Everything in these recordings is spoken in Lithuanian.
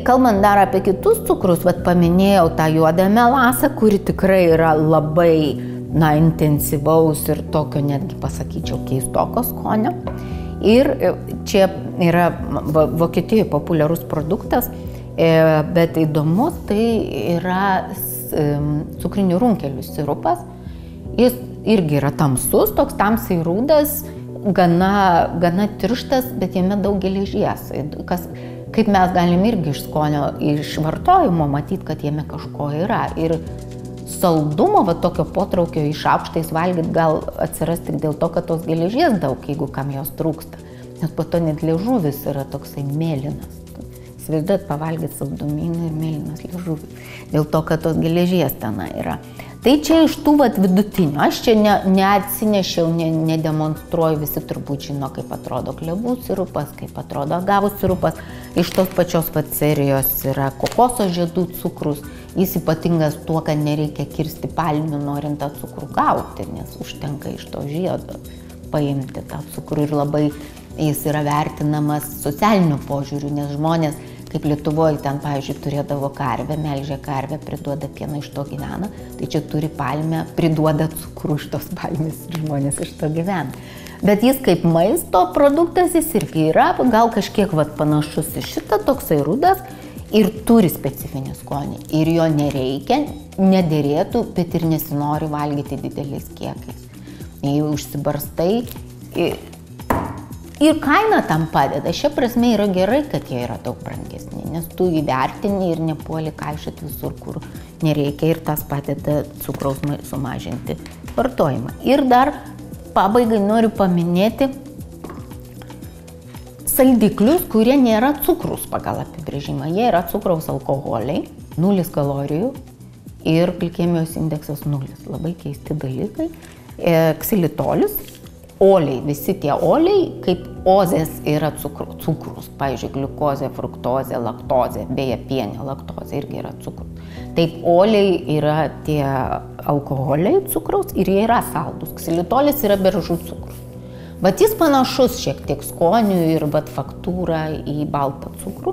kalbant dar apie kitus cukrus, paminėjau tą juodą melasą, kuri tikrai yra labai intensyvaus ir tokio netgi pasakyčiau keistoko skonio. Ir čia yra Vokietijoje populiarus produktas, bet įdomus, tai yra cukrinių runkelių sirupas. Jis irgi yra tamsus, toks tamsiai rūdas, gana tirštas, bet jame daug geležies. Kaip mes galim irgi iš skonio, iš vartojimo matyti, kad jame kažko yra. Ir saldumo, tokio potraukio iš aukštais valgyti gal atsiras tik dėl to, kad tos geležies daug, jeigu kam jos trūksta. Nes po to net liežuvis yra toksai mėlynas. Įsivaizduojat, pavalgyti saldumynų ir mėlynas liežuvis. Dėl to, kad tos geležies ten yra. Tai čia iš tų vidutinių. Aš čia neatsinešiau, nedemonstruoju, visi turbūt žino, kaip atrodo klevų sirupas, kaip atrodo agavų sirupas. Iš tos pačios serijos yra kokoso žiedų cukrus. Jis ypatingas tuo, kad nereikia kirsti palmių, norint tą cukrų gauti, nes užtenka iš to žiedo paimti tą cukrų. Ir labai jis yra vertinamas socialiniu požiūriu, nes žmonės, kaip Lietuvoje, ten, pavyzdžiui, turėdavo karvę, melžė karvę, priduoda pieną, iš to gyvena, tai čia turi palmę, priduoda cukrų iš tos palmės ir žmonės iš to gyvena. Bet jis kaip maisto produktas, jis irgi yra gal kažkiek panašus į šitą, toksai rudas, ir turi specifinį skonį. Ir jo nereikia, nederėtų, bet ir nesinori valgyti dideliais kiekiais. Jei užsibarstai. Ir kaina tam padeda. Šia prasme yra gerai, kad jie yra daug brangesni, nes tu įvertini ir nepuoli kaišyti visur, kur nereikia. Ir tas padeda cukraus sumažinti vartojimą. Ir dar pabaigai noriu paminėti saldiklius, kurie nėra cukrus pagal apibrėžimą. Jie yra cukraus alkoholiai, 0 kalorijų ir glikemijos indeksas 0. Labai keisti dalykai. Ksilitolis, oliai, visi tie oliai, kaip ozės yra cukrus. Pavyzdžiui, gliukozė, fruktozė, laktozė, beje, pienė laktozė irgi yra cukrus. Taip, oliai yra tie alkoholiai cukraus ir jie yra saldus. Ksilitolis yra beržų cukrus. Bet jis panašus šiek tiek skonių ir faktūrą į baltą cukrų.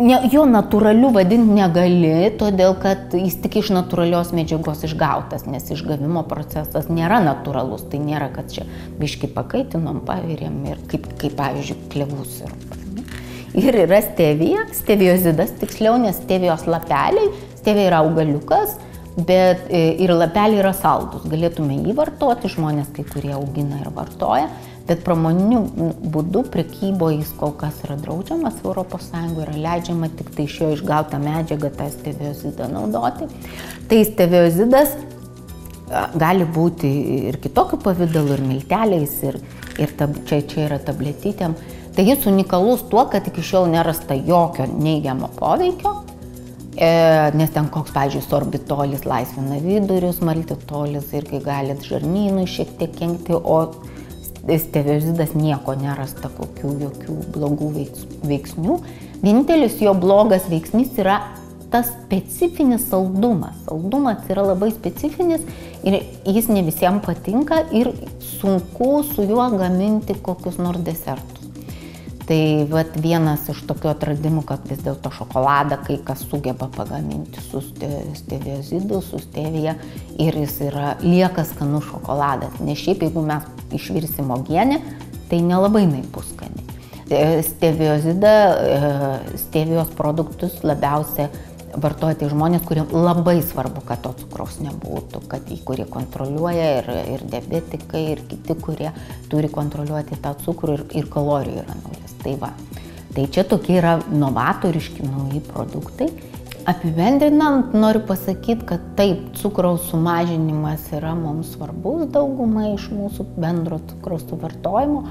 Jo natūraliu vadinti negali, todėl kad jis tik iš natūralios medžiagos išgautas, nes išgavimo procesas nėra natūralus. Tai nėra, kad čia biškį pakaitinom, pavirėm ir kaip pavyzdžiui, klevų sirupas. Ir yra stevija, steviozidas tiksliau, nes stevijos lapeliai, stevija yra augaliukas, bet ir lapeliai yra saldus. Galėtume jį vartoti, žmonės kai kurie augina ir vartoja, bet pramoniniu būdu prekyboje jis kol kas yra draudžiamas, Europos Sąjungoje yra leidžiama tik tai iš jo išgautą medžiagą tą steviozidą naudoti. Tai steviozidas gali būti ir kitokiu pavidalu, ir milteliais, ir čia yra tabletytėm. Tai jis unikalus tuo, kad iki šiol nerasta jokio neigiamo poveikio, nes ten koks, pavyzdžiui, sorbitolis laisvina vidurius, maltitolis irgi gali žarnynui šiek tiek kenkti, o steviozidas nieko nerasta jokių blogų veiksnių. Vienintelis jo blogas veiksnys yra tas specifinis saldumas. Saldumas yra labai specifinis ir jis ne visiems patinka ir sunku su juo gaminti kokius nors desertus. Tai vienas iš tokių atradimų, kad vis dėlto šokoladą kai kas sugeba pagaminti su steviozidu, su stevija ir jis lieka skanus šokoladas. Nes šiaip, jeigu mes išvirsim uogienę, tai nelabai jinai bus skani. Stevijos produktus labiausiai vartoja tai žmonės, kuriem labai svarbu, kad to cukraus nebūtų, kurie kontroliuoja ir diabetikai, ir kiti, kurie turi kontroliuoti tą cukrų ir kalorijų yra nulis. Tai čia tokie yra novatoriški nauji produktai. Apibendrinant, noriu pasakyti, kad taip, cukraus sumažinimas yra mums svarbus daugumai iš mūsų bendro cukraus suvartojimo,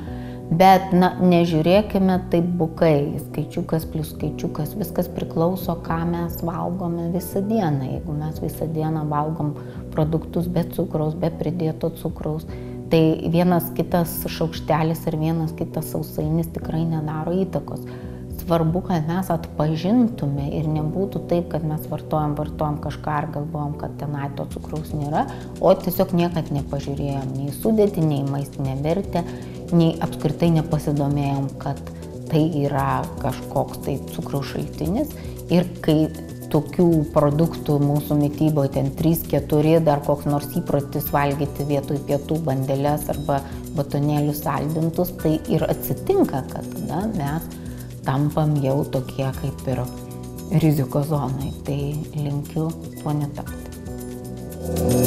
bet nežiūrėkime taip bukai, skaičiukas plus skaičiukas, viskas priklauso, ką mes valgome visą dieną. Jeigu mes visą dieną valgom produktus be cukraus, be pridėto cukraus, tai vienas kitas šaukštelis ar vienas kitas sausainis tikrai nedaro įtakos. Svarbu, kad mes atpažintume ir nebūtų taip, kad mes vartojam kažką ir galvojam, kad tenai to cukraus nėra, o tiesiog niekad nepažiūrėjom nei sudėtį, nei maistinę vertę, nei apskritai nepasidomėjom, kad tai yra kažkoks tai cukraus šaltinis ir kai tokių produktų mūsų mityboje ten 3-4, dar koks nors įprotis valgyti vietoj pietų bandeles arba batonėlius saldintus, tai ir atsitinka, kad tada mes tampam jau tokie kaip ir rizikos zonai. Tai linkiu tuo netapti.